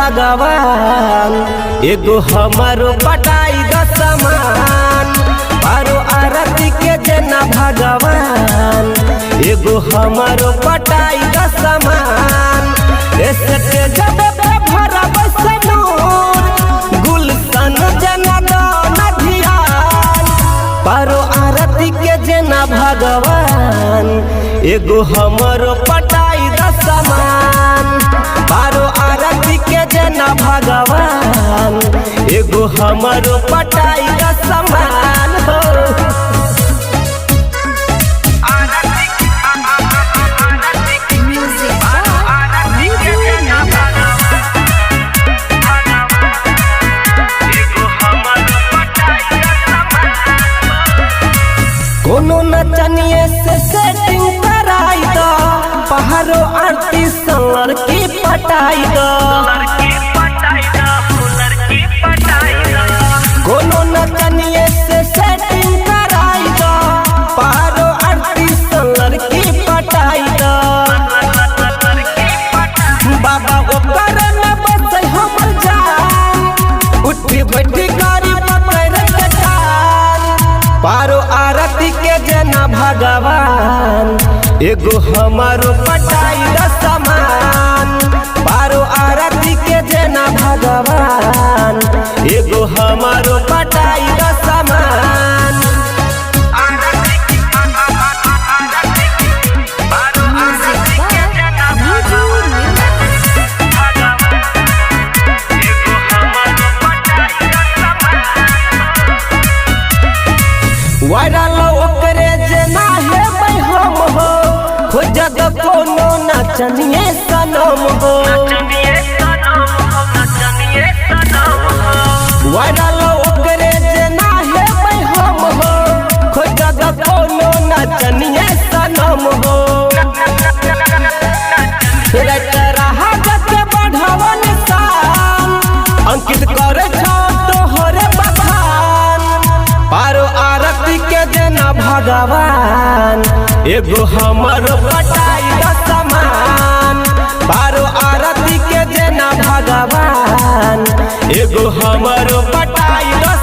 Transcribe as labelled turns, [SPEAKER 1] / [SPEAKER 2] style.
[SPEAKER 1] भगवान एगो हमारो पटाई द समान पारो आरती के जना भगवान एगो हमारो पटाई द समान ऐसे जब भरब सनूर गुलशन जना दान ध्यान पारो आरती के जना भगवान एगो हमारो पटाई द समान पारो आरती के जना भगवान एगो हमारो पटाई द समान हो। कोनो नचनिए से सेटिंग कराई दो पहाड़ो आरती संवर की पटाई दो कोनो नचनिए से सेटिंग कराई दो पहाड़ो आरती संवर की पटाई दो बाबा ओकर में बसे हमर जान उठी बैठी गाड़ी पकड़ कटान पारो आरती के जना भगवान एगो हमारो पटाई द समान पारो आरती के जना भगवान एगो हमारो पटाई द समान। वायरल ओकरे जना है हम हो खोजत कोनो नचनिए सनम हो वायरल ओकरे जना है हम हो खोजत कोनो नचनिए सनम हो बढ़वन शान अंकित करे छो तोहरे बखान पारो आरती के जना भगवान एगो हमारो पटाई द समान पारो आरती के जना भगवान एगो हमारो पटाई द